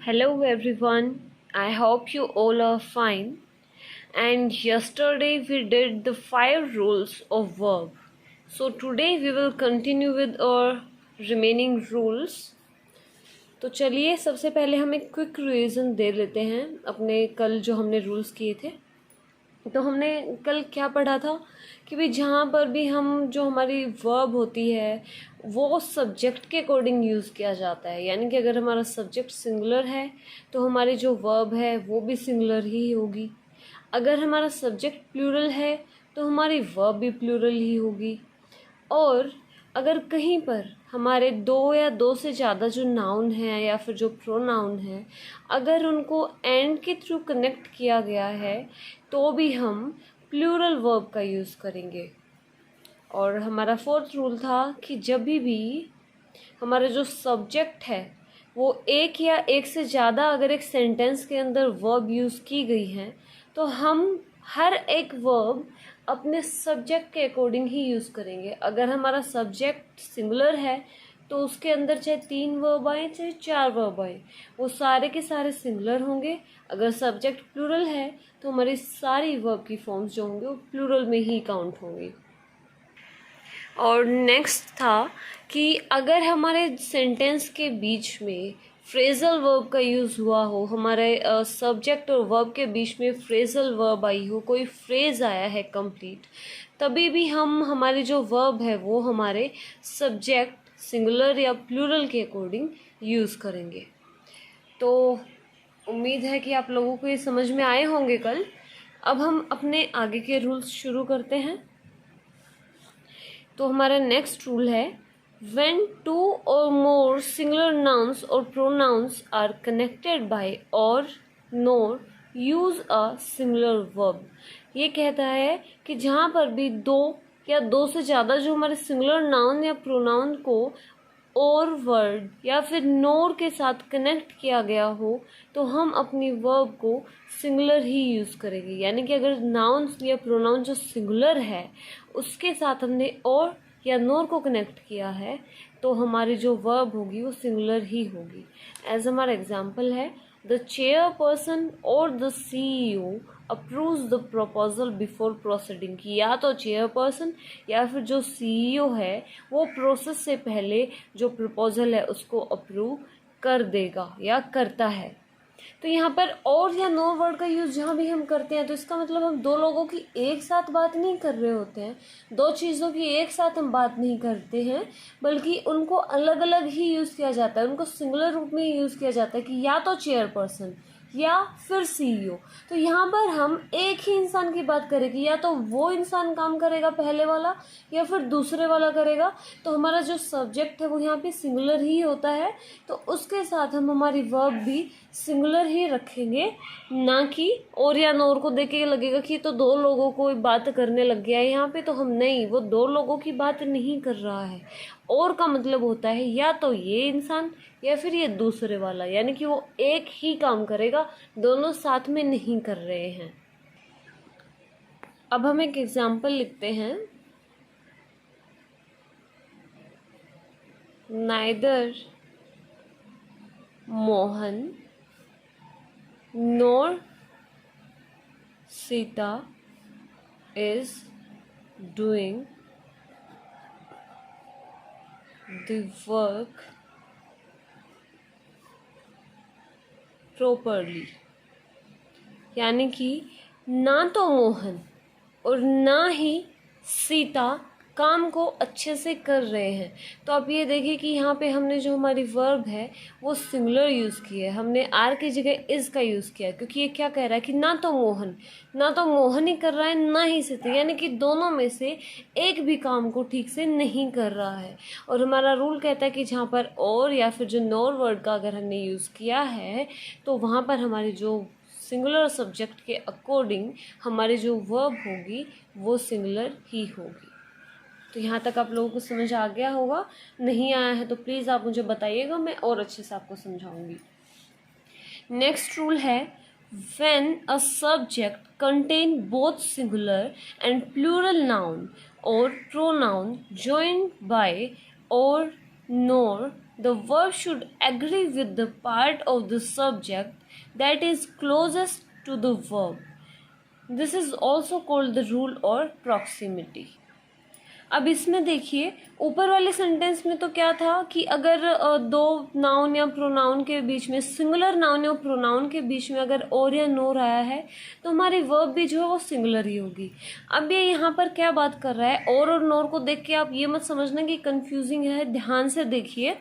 Hello everyone, I hope you all are fine. And yesterday we did the 5 rules of verb. So today we will continue with our remaining rules. तो चलिए सबसे पहले हम एक quick revision दे लेते हैं अपने कल जो हमने रूल्स किए थे। तो हमने कल क्या पढ़ा था कि भाई जहाँ पर भी हम जो हमारी वर्ब होती है वो सब्जेक्ट के अकॉर्डिंग यूज़ किया जाता है, यानी कि अगर हमारा सब्जेक्ट सिंगुलर है तो हमारी जो वर्ब है वो भी सिंगुलर ही होगी। अगर हमारा सब्जेक्ट प्लूरल है तो हमारी वर्ब भी प्लूरल ही होगी। और अगर कहीं पर हमारे दो या दो से ज़्यादा जो नाउन हैं या फिर जो प्रोनाउन हैं, अगर उनको एंड के थ्रू कनेक्ट किया गया है तो भी हम प्लूरल वर्ब का यूज़ करेंगे। और हमारा 4th रूल था कि जब भी हमारा जो सब्जेक्ट है वो एक या एक से ज़्यादा अगर एक सेंटेंस के अंदर वर्ब यूज़ की गई है तो हम हर एक वर्ब अपने सब्जेक्ट के अकॉर्डिंग ही यूज़ करेंगे। अगर हमारा सब्जेक्ट सिंगुलर है तो उसके अंदर चाहे 3 वर्ब आए चाहे 4 वर्ब आए, वो सारे के सारे सिंगुलर होंगे। अगर सब्जेक्ट प्लूरल है तो हमारी सारी वर्ब की फॉर्म्स जो होंगे वो प्लूरल में ही काउंट होंगी। और नेक्स्ट था कि अगर हमारे सेंटेंस के बीच में फ्रेजल वर्ब का यूज़ हुआ हो, हमारे सब्जेक्ट और वर्ब के बीच में फ्रेजल वर्ब आई हो, कोई फ्रेज आया है कंप्लीट, तभी भी हम हमारी जो वर्ब है वो हमारे सब्जेक्ट सिंगुलर या प्लूरल के अकॉर्डिंग यूज़ करेंगे। तो उम्मीद है कि आप लोगों को ये समझ में आए होंगे कल। अब हम अपने आगे के रूल्स शुरू करते हैं। तो हमारा नेक्स्ट रूल है when two or more singular nouns or pronouns are connected by or nor use a singular verb। ये कहता है कि जहाँ पर भी दो या दो से ज़्यादा जो हमारे सिंगुलर नाउन या प्रोनाउन को और वर्ड या फिर नोर के साथ कनेक्ट किया गया हो तो हम अपनी वर्ब को सिंगुलर ही यूज़ करेंगे। यानी कि अगर नाउन या प्रोनाउन जो सिंगुलर है उसके साथ हमने और या नोर को कनेक्ट किया है तो हमारी जो वर्ब होगी वो सिंगुलर ही होगी। एज हमारा एग्जाम्पल है द चेयरपर्सन और the CEO approves the proposal before proceeding, कि या तो चेयरपर्सन या फिर जो CEO है वो प्रोसेस से पहले जो प्रपोजल है उसको अप्रूव कर देगा या करता है। तो यहाँ पर और या नो वर्ड का यूज़ जहाँ भी हम करते हैं तो इसका मतलब हम दो लोगों की एक साथ बात नहीं कर रहे होते हैं, दो चीज़ों की एक साथ हम बात नहीं करते हैं, बल्कि उनको अलग अलग ही यूज़ किया जाता है, उनको सिंगुलर रूप में यूज़ किया जाता है कि या तो चेयरपर्सन या फिर CEO। तो यहाँ पर हम एक ही इंसान की बात करेंगे, या तो वो इंसान काम करेगा पहले वाला या फिर दूसरे वाला करेगा। तो हमारा जो सब्जेक्ट है वो यहाँ पे सिंगुलर ही होता है, तो उसके साथ हम हमारी वर्ब भी सिंगुलर ही रखेंगे, ना कि और या नोर को देख के लगेगा कि तो दो लोगों को बात करने लग गया है यहाँ पे। तो हम नहीं, वो दो लोगों की बात नहीं कर रहा है। और का मतलब होता है या तो ये इंसान या फिर ये दूसरे वाला, यानी कि वो एक ही काम करेगा, दोनों साथ में नहीं कर रहे हैं। अब हम एक एग्जाम्पल लिखते हैं। Neither Mohan nor Sita is doing the work properly। यानी कि ना तो मोहन और ना ही सीता काम को अच्छे से कर रहे हैं। तो आप ये देखिए कि यहाँ पे हमने जो हमारी वर्ब है वो सिंगुलर यूज़ की है, हमने आर की जगह इज़ का यूज़ किया है, क्योंकि ये क्या कह रहा है कि ना तो मोहन ही कर रहा है ना ही सीता, यानी कि दोनों में से एक भी काम को ठीक से नहीं कर रहा है। और हमारा रूल कहता है कि जहाँ पर और या फिर जो नॉर वर्ड का अगर हमने यूज़ किया है तो वहाँ पर हमारी जो सिंगुलर सब्जेक्ट के अकॉर्डिंग हमारी जो वर्ब होगी वो सिंगुलर ही होगी। तो यहाँ तक आप लोगों को समझ आ गया होगा, नहीं आया है तो प्लीज़ आप मुझे बताइएगा, मैं और अच्छे से आपको समझाऊंगी। नेक्स्ट रूल है when a subject contain both singular and plural noun or pronoun joined by or nor the verb should agree with the part of the subject that is closest to the verb. This is also called the rule or proximity. अब इसमें देखिए, ऊपर वाले sentence में तो क्या था कि अगर दो नाउन या प्रोनाउन के बीच में, सिंगुलर नाउन या प्रोनाउन के बीच में अगर और या नोर आया है तो हमारी वर्ब भी जो है वो सिंगुलर ही होगी। अब ये यहाँ पर क्या बात कर रहा है, और नोर को देख के आप ये मत समझना कि कंफ्यूजिंग है, ध्यान से देखिए।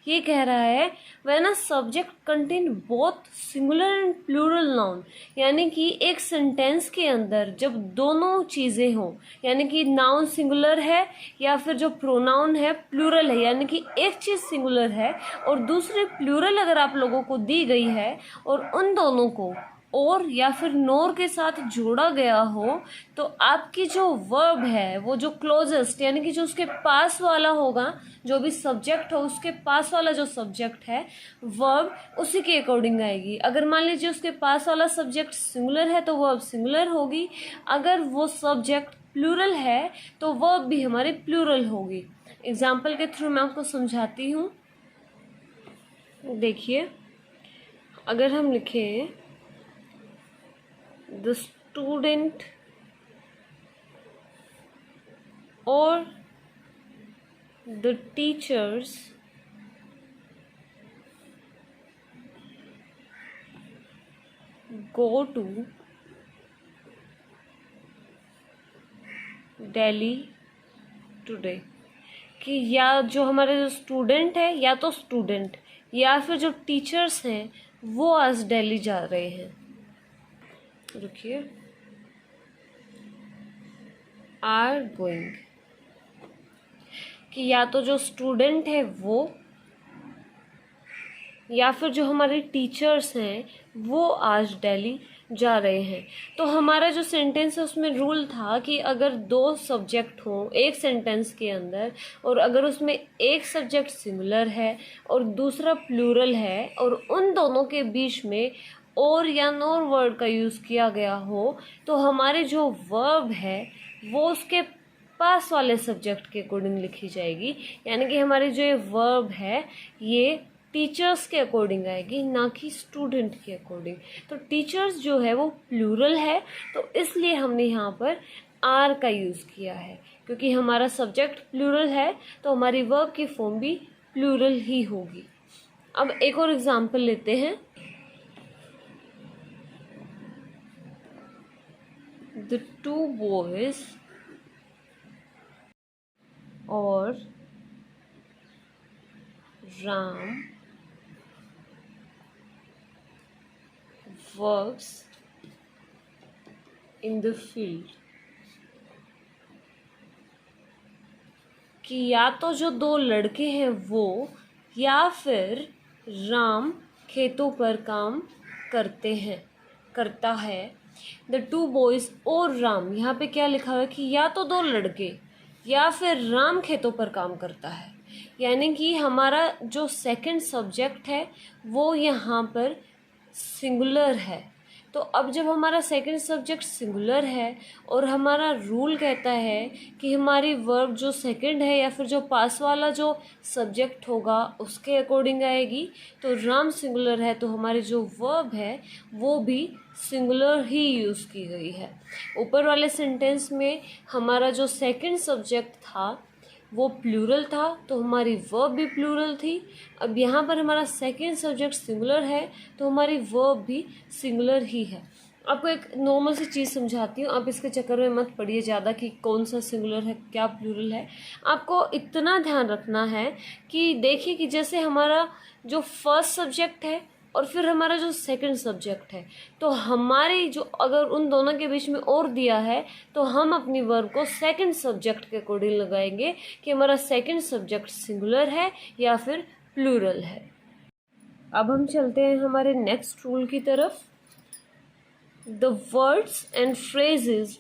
ये कह रहा है when a subject contain both singular and plural noun, यानी कि एक सेंटेंस के अंदर जब दोनों चीज़ें हों, यानी कि नाउन सिंगुलर है या फिर जो प्रोनाउन है प्लूरल है, यानी कि एक चीज़ सिंगुलर है और दूसरी प्लूरल अगर आप लोगों को दी गई है और उन दोनों को और या फिर नोर के साथ जोड़ा गया हो, तो आपकी जो वर्ब है वो जो क्लोजेस्ट, यानी कि जो उसके पास वाला होगा, जो भी सब्जेक्ट हो उसके पास वाला जो सब्जेक्ट है वर्ब उसी के अकॉर्डिंग आएगी। अगर मान लीजिए उसके पास वाला सब्जेक्ट सिंगुलर है तो वर्ब सिंगुलर होगी, अगर वो सब्जेक्ट प्लूरल है तो वर्ब भी हमारी प्लूरल होगी। एग्जाम्पल के थ्रू मैं आपको समझाती हूँ। देखिए, अगर हम लिखें the student or the teachers go to Delhi today, कि या जो हमारे जो स्टूडेंट है या तो स्टूडेंट या फिर जो टीचर्स हैं वो आज दिल्ली जा रहे हैं। रुकिए, आर गोइंग, कि या तो जो स्टूडेंट है वो या फिर जो हमारे टीचर्स हैं वो आज दिल्ली जा रहे हैं। तो हमारा जो सेंटेंस है उसमें रूल था कि अगर दो सब्जेक्ट हों एक सेंटेंस के अंदर और अगर उसमें एक सब्जेक्ट सिंगुलर है और दूसरा प्लूरल है और उन दोनों के बीच में और या नोर वर्ड का यूज़ किया गया हो, तो हमारे जो वर्ब है वो उसके पास वाले सब्जेक्ट के अकॉर्डिंग लिखी जाएगी। यानी कि हमारी जो ये वर्ब है ये टीचर्स के अकॉर्डिंग आएगी, ना कि स्टूडेंट के अकॉर्डिंग। तो टीचर्स जो है वो प्लूरल है, तो इसलिए हमने यहाँ पर आर का यूज़ किया है, क्योंकि हमारा सब्जेक्ट प्लूरल है तो हमारी वर्ब की फॉर्म भी प्लूरल ही होगी। अब एक और एग्जाम्पल लेते हैं। The two boys or Ram works in the field, कि या तो जो दो लड़के हैं वो या फिर राम खेतों पर काम करता है। द टू बॉयज और राम, यहाँ पे क्या लिखा हुआ है कि या तो दो लड़के या फिर राम खेतों पर काम करता है, यानी कि हमारा जो सेकंड सब्जेक्ट है वो यहाँ पर सिंगुलर है। तो अब जब हमारा सेकंड सब्जेक्ट सिंगुलर है और हमारा रूल कहता है कि हमारी वर्ब जो सेकंड है या फिर जो पास वाला जो सब्जेक्ट होगा उसके अकॉर्डिंग आएगी, तो राम सिंगुलर है तो हमारी जो वर्ब है वो भी सिंगुलर ही यूज़ की गई है। ऊपर वाले सेंटेंस में हमारा जो सेकंड सब्जेक्ट था वो प्लूरल था तो हमारी वर्ब भी प्लूरल थी। अब यहाँ पर हमारा सेकंड सब्जेक्ट सिंगुलर है तो हमारी वर्ब भी सिंगुलर ही है। आपको एक नॉर्मल सी चीज़ समझाती हूँ, आप इसके चक्कर में मत पड़िए ज़्यादा कि कौन सा सिंगुलर है क्या प्लूरल है। आपको इतना ध्यान रखना है कि देखिए कि जैसे हमारा जो फर्स्ट सब्जेक्ट है और फिर हमारा जो सेकंड सब्जेक्ट है, तो हमारी जो अगर उन दोनों के बीच में और दिया है तो हम अपनी वर्ब को सेकंड सब्जेक्ट के अकॉर्डिंग लगाएंगे कि हमारा सेकंड सब्जेक्ट सिंगुलर है या फिर प्लूरल है। अब हम चलते हैं हमारे नेक्स्ट रूल की तरफ। The words and phrases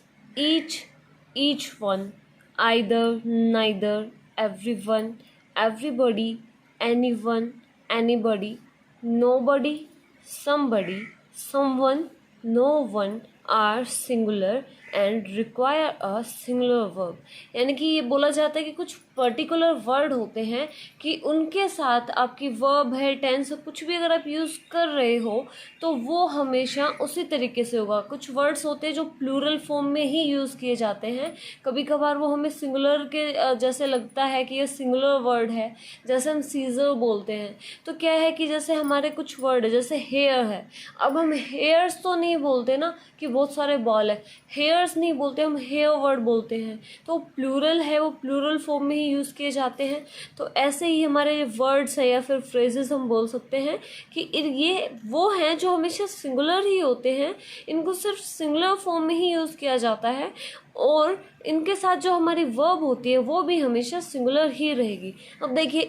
each one, either, neither, everyone, everybody, anyone, anybody, nobody, somebody, someone, no one are singular and require a singular verb। यानी कि ये बोला जाता है कि कुछ पर्टिकुलर वर्ड होते हैं कि उनके साथ आपकी वर्ब है, टेंस, कुछ भी अगर आप यूज़ कर रहे हो तो वो हमेशा उसी तरीके से होगा। कुछ वर्ड्स होते हैं जो प्लूरल फॉर्म में ही यूज़ किए जाते हैं, कभी कभार वो हमें सिंगुलर के जैसे लगता है कि ये सिंगुलर वर्ड है, जैसे हम सीजर बोलते हैं। तो क्या है कि जैसे हमारे कुछ वर्ड है, जैसे हेयर है, अब हम हेयर्स तो नहीं बोलते ना कि बहुत सारे बाल है, हेयर्स नहीं बोलते, हम हेयर वर्ड बोलते हैं। तो प्लूरल है, वो प्लूरल फॉर्म में ही यूज़ किए जाते हैं। तो ऐसे ही हमारे वर्ड्स है या फिर फ्रेजेस हम बोल सकते हैं कि ये वो हैं जो हमेशा सिंगुलर ही होते हैं, इनको सिर्फ सिंगुलर फॉर्म में ही यूज़ किया जाता है, और इनके साथ जो हमारी वर्ब होती है वो भी हमेशा सिंगुलर ही रहेगी। अब देखिए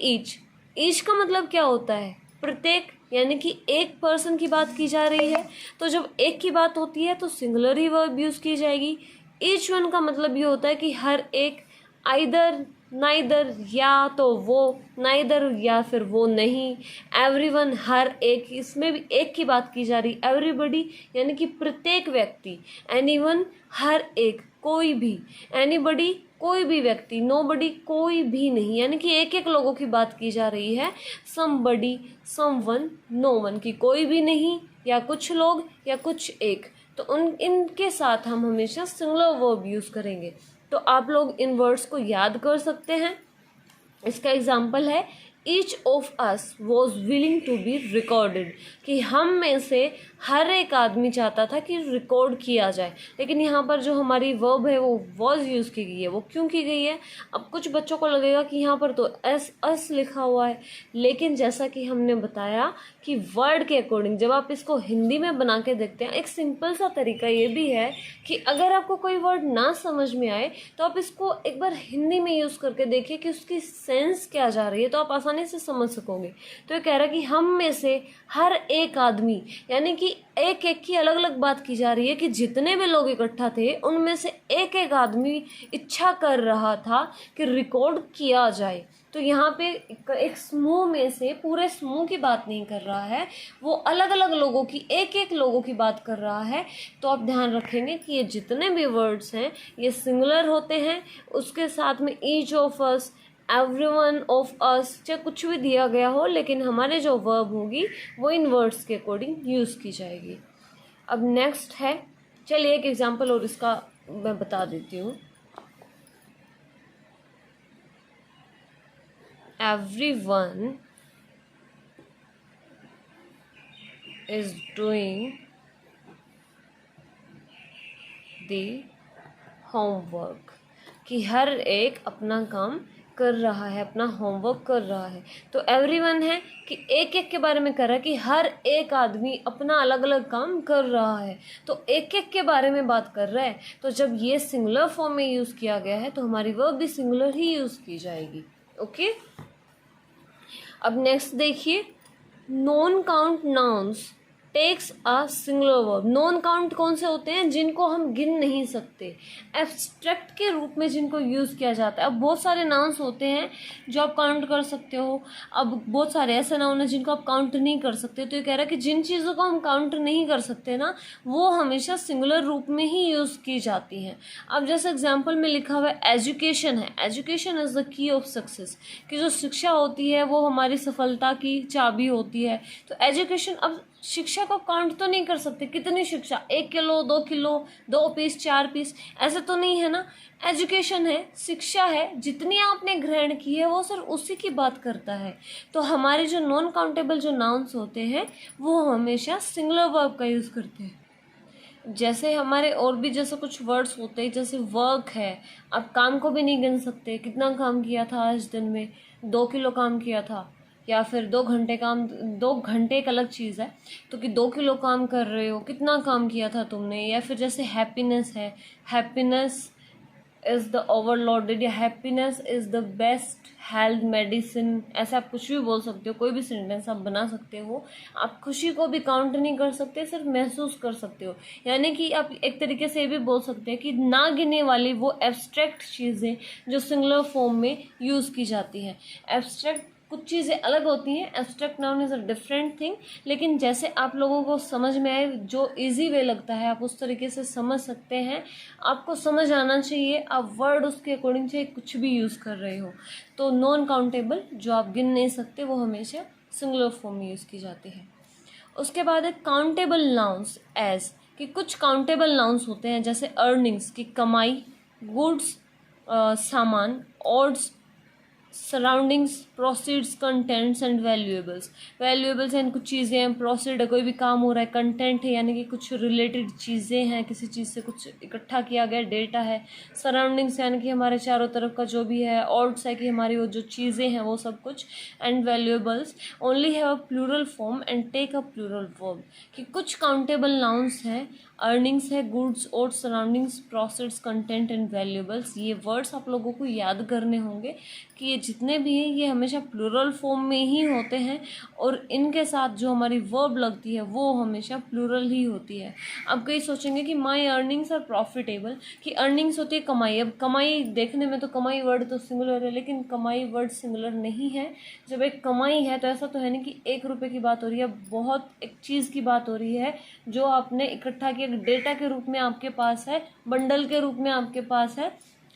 ईच का मतलब क्या होता है? प्रत्येक, यानी कि एक पर्सन की बात की जा रही है, तो जब एक की बात होती है तो सिंगुलर ही वर्ब यूज़ की जाएगी। ईच वन का मतलब ये होता है कि हर एक, आइदर, नाइदर, या तो वो, नाइदर या फिर वो नहीं, एवरीवन हर एक, इसमें भी एक की बात की जा रही, एवरीबडी यानी कि प्रत्येक व्यक्ति, एनीवन हर एक, कोई भी, एनीबडी कोई भी व्यक्ति, नोबडी कोई भी नहीं, यानी कि एक एक लोगों की बात की जा रही है। समबडी, समवन, नोवन की कोई भी नहीं, या कुछ लोग या कुछ एक, तो उन इनके साथ हम हमेशा सिंगुलर वर्ब यूज़ करेंगे। तो आप लोग इन वर्ड्स को याद कर सकते हैं। इसका एग्जाम्पल है each of us was willing to be recorded, कि हम में से हर एक आदमी चाहता था कि रिकॉर्ड किया जाए। लेकिन यहाँ पर जो हमारी वर्ब है वो वॉज यूज़ की गई है। वो क्यों की गई है? अब कुछ बच्चों को लगेगा कि यहाँ पर तो अस लिखा हुआ है, लेकिन जैसा कि हमने बताया कि वर्ड के अकॉर्डिंग जब आप इसको हिंदी में बना के देखते हैं, एक सिंपल सा तरीका ये भी है कि अगर आपको कोई वर्ड ना समझ में आए तो आप इसको एक बार हिंदी में यूज़ करके देखिए कि उसकी सेंस क्या जा रही है, तो आप आसानी से समझ सकोगे। तो ये कह रहा है कि हम में से हर एक आदमी, यानी कि एक एक की अलग अलग बात की जा रही है कि जितने भी लोग इकट्ठा थे उनमें से एक एक आदमी इच्छा कर रहा था कि रिकॉर्ड किया जाए। तो यहाँ पे एक समूह में से पूरे समूह की बात नहीं कर रहा है, वो अलग अलग लोगों की, एक एक लोगों की बात कर रहा है। तो आप ध्यान रखेंगे कि ये जितने भी वर्ड्स हैं ये सिंगुलर होते हैं, उसके साथ में each of us, everyone of us, चाहे कुछ भी दिया गया हो, लेकिन हमारे जो वर्ब होगी वो इन वर्ड्स के अकॉर्डिंग यूज़ की जाएगी। अब नेक्स्ट है, चलिए एक एग्जांपल और इसका मैं बता देती हूँ। Everyone is doing the homework, कि हर एक अपना काम कर रहा है, अपना होमवर्क कर रहा है। तो एवरीवन है कि एक एक के बारे में कर रहा है कि हर एक आदमी अपना अलग अलग काम कर रहा है, तो एक एक के बारे में बात कर रहा है। तो जब ये सिंगुलर फॉर्म में यूज़ किया गया है तो हमारी वर्ब भी सिंगुलर ही यूज़ की जाएगी। ओके, अब नेक्स्ट देखिए, non count nouns takes a singular verb. Non count कौन से होते हैं? जिनको हम गिन नहीं सकते, एब्स्ट्रैक्ट के रूप में जिनको यूज़ किया जाता है। अब बहुत सारे नाउन्स होते हैं जो आप काउंट कर सकते हो, अब बहुत सारे ऐसे नाउन हैं जिनको आप काउंट नहीं कर सकते। तो ये कह रहा है कि जिन चीज़ों को हम काउंट नहीं कर सकते ना, वो हमेशा सिंगुलर रूप में ही यूज़ की जाती हैं। अब जैसे एग्जाम्पल में लिखा हुआ है एजुकेशन है, education is the key of success, कि जो शिक्षा होती है वो हमारी सफलता की चाबी होती है। तो एजुकेशन, अब शिक्षा को काउंट तो नहीं कर सकते, कितनी शिक्षा, 1 किलो, 2 किलो, 2 पीस, 4 पीस, ऐसे तो नहीं है ना। एजुकेशन है, शिक्षा है, जितनी आपने ग्रहण की है वो सिर्फ उसी की बात करता है। तो हमारे जो नॉन काउंटेबल जो नाउन्स होते हैं वो हमेशा सिंगुलर वर्ब का यूज़ करते हैं। जैसे हमारे और भी जैसे कुछ वर्ड्स होते हैं, जैसे वर्क है, आप काम को भी नहीं गिन सकते, कितना काम किया था आज दिन में, 2 किलो काम किया था, या फिर 2 घंटे काम, 2 घंटे एक अलग चीज़ है, तो कि 2 किलो काम कर रहे हो, कितना काम किया था तुमने। या फिर जैसे हैप्पीनेस है, हैप्पीनेस इज़ द ओवरलोडेड, या happiness is the best health medicine, ऐसा आप कुछ भी बोल सकते हो, कोई भी सेंटेंस आप बना सकते हो। आप खुशी को भी काउंट नहीं कर सकते, सिर्फ महसूस कर सकते हो। यानी कि आप एक तरीके से ये भी बोल सकते हैं कि ना गिनने वाली वो एब्स्ट्रैक्ट चीज़ें जो सिंगुलर फॉर्म में यूज़ की जाती हैं। एब्स्ट्रैक्ट कुछ चीज़ें अलग होती हैं, abstract noun is a different thing. लेकिन जैसे आप लोगों को समझ में आए, जो इजी वे लगता है आप उस तरीके से समझ सकते हैं। आपको समझ आना चाहिए, आप वर्ड उसके अकॉर्डिंग से कुछ भी यूज़ कर रहे हो। तो नॉन काउंटेबल जो आप गिन नहीं सकते वो हमेशा सिंगुलर फॉर्म में यूज़ की जाती है। उसके बाद है काउंटेबल नाउन्स एज, कि कुछ काउंटेबल नाउन्स होते हैं जैसे अर्निंग्स की कमाई, गुड्स सामान, odds surroundings, proceeds, contents and valuables. Valuables यानी कुछ चीज़ें हैं, प्रोसीड है कोई भी काम हो रहा है, कंटेंट है यानी कि कुछ रिलेटेड चीज़ें हैं, किसी चीज़ से कुछ इकट्ठा किया गया डेटा है। सराउंडिंग्स यानी कि हमारे चारों तरफ का जो भी है। ऑड्स है कि हमारी वो जो चीज़ें हैं वो सब कुछ। And valuables only have a plural form and take a plural verb, कि कुछ काउंटेबल नाउन्स हैं, अर्निंग्स है, goods, odds, surroundings, proceeds, content and valuables. ये वर्ड्स आप लोगों को याद करने होंगे कि ये जितने भी हैं ये हमेशा प्लूरल फॉर्म में ही होते हैं और इनके साथ जो हमारी वर्ब लगती है वो हमेशा प्लूरल ही होती है। अब कई सोचेंगे कि माई अर्निंग्स आर प्रॉफिटेबल, कि अर्निंग्स होती है कमाई। अब कमाई देखने में तो कमाई वर्ड तो सिंगुलर है, लेकिन कमाई वर्ड सिंगुलर नहीं है। जब एक कमाई है तो ऐसा तो है नहीं कि 1 रुपये की बात हो रही है, बहुत एक चीज़ की बात हो रही है जो आपने इकट्ठा किया, डेटा के रूप में आपके पास है, बंडल के रूप में आपके पास है।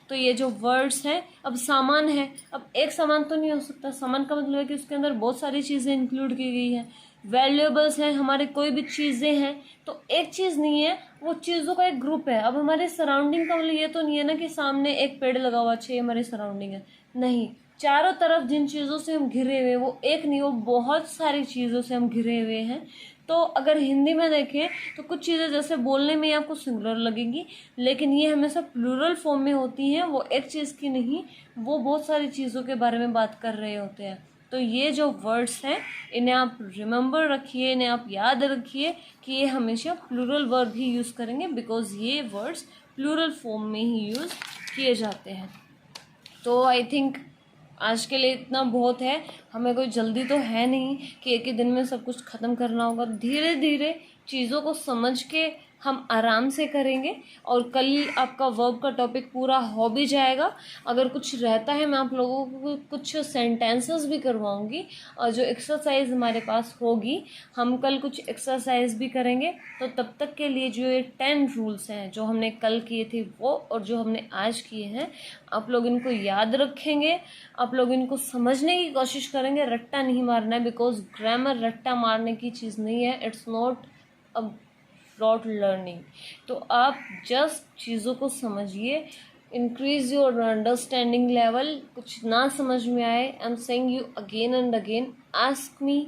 तो ये जो वर्ड्स हैं, अब सामान है, अब एक सामान तो नहीं हो सकता, सामान का मतलब है कि उसके अंदर बहुत सारी चीज़ें इंक्लूड की गई हैं। वैल्यूएबल्स हैं, हमारे कोई भी चीज़ें हैं तो एक चीज़ नहीं है, वो चीज़ों का एक ग्रुप है। अब हमारे सराउंडिंग का मतलब ये तो नहीं है ना कि सामने एक पेड़ लगा हुआ है हमारी सराउंडिंग है, नहीं। चारों तरफ जिन चीज़ों से हम घिरे हुए वो एक नहीं, वो बहुत सारी चीज़ों से हम घिरे हुए हैं। तो अगर हिंदी में देखें तो कुछ चीज़ें जैसे बोलने में आपको सिंगुलर लगेंगी, लेकिन ये हमेशा प्लूरल फॉर्म में होती हैं, वो एक चीज़ की नहीं, वो बहुत सारी चीज़ों के बारे में बात कर रहे होते हैं। तो ये जो वर्ड्स हैं इन्हें आप रिमेंबर रखिए, इन्हें आप याद रखिए कि ये हमेशा प्लूरल वर्ब ही यूज़ करेंगे, बिकॉज ये वर्ड्स प्लूरल फॉर्म में ही यूज़ किए जाते हैं। तो आई थिंक आज के लिए इतना बहुत है। हमें कोई जल्दी तो है नहीं कि एक ही दिन में सब कुछ ख़त्म करना होगा। धीरे धीरे चीज़ों को समझ के हम आराम से करेंगे और कल आपका वर्ब का टॉपिक पूरा हो भी जाएगा। अगर कुछ रहता है मैं आप लोगों को कुछ सेंटेंसेस भी करवाऊंगी और जो एक्सरसाइज हमारे पास होगी, हम कल कुछ एक्सरसाइज भी करेंगे। तो तब तक के लिए जो ये 10 रूल्स हैं जो हमने कल किए थे वो और जो हमने आज किए हैं, आप लोग इनको याद रखेंगे, आप लोग इनको समझने की कोशिश करेंगे। रट्टा नहीं मारना है, बिकॉज ग्रामर रट्टा मारने की चीज़ नहीं है, it's not a rote learning. तो आप जस्ट चीज़ों को समझिए, इंक्रीज योर अंडरस्टैंडिंग लेवल। कुछ ना समझ में आए, I am saying you again and again, ask me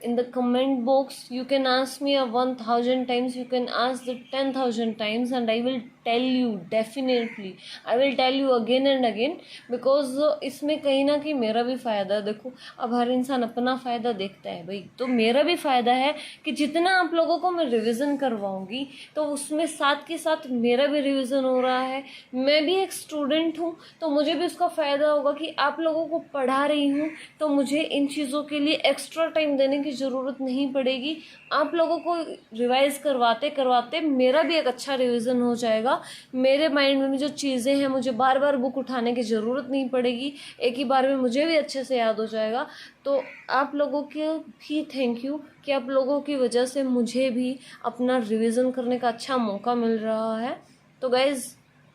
in the comment box. You can ask me 1000 times, you can ask the 10,000 times, and I will tell you, definitely I will tell you again and again, because इसमें कहीं ना कहीं मेरा भी फ़ायदा है। देखो अब हर इंसान अपना फ़ायदा देखता है भाई, तो मेरा भी फ़ायदा है कि जितना आप लोगों को मैं रिवीजन करवाऊंगी तो उसमें साथ के साथ मेरा भी रिवीजन हो रहा है। मैं भी एक स्टूडेंट हूँ तो मुझे भी उसका फ़ायदा होगा कि आप लोगों को पढ़ा रही हूँ, तो मुझे इन चीज़ों के लिए एक्स्ट्रा टाइम देने की ज़रूरत नहीं पड़ेगी। आप लोगों को रिवाइज करवाते करवाते मेरा भी एक अच्छा रिवीजन हो जाएगा। मेरे माइंड में जो चीज़ें हैं मुझे बार बार बुक उठाने की ज़रूरत नहीं पड़ेगी, एक ही बार में मुझे भी अच्छे से याद हो जाएगा। तो आप लोगों के भी थैंक यू कि आप लोगों की वजह से मुझे भी अपना रिवीजन करने का अच्छा मौका मिल रहा है। तो गाइज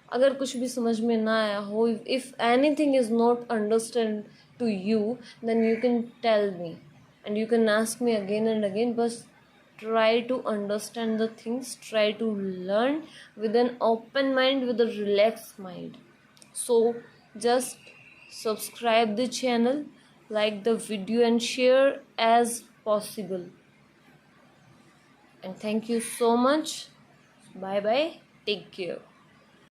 अगर कुछ भी समझ में ना आया हो, if anything is not understand to you, then you can tell me and you can ask me again and again, but try to understand the things, try to learn with an open mind, with a relaxed mind. So just subscribe the channel, like the video and share as possible, and thank you so much. Bye bye, take care.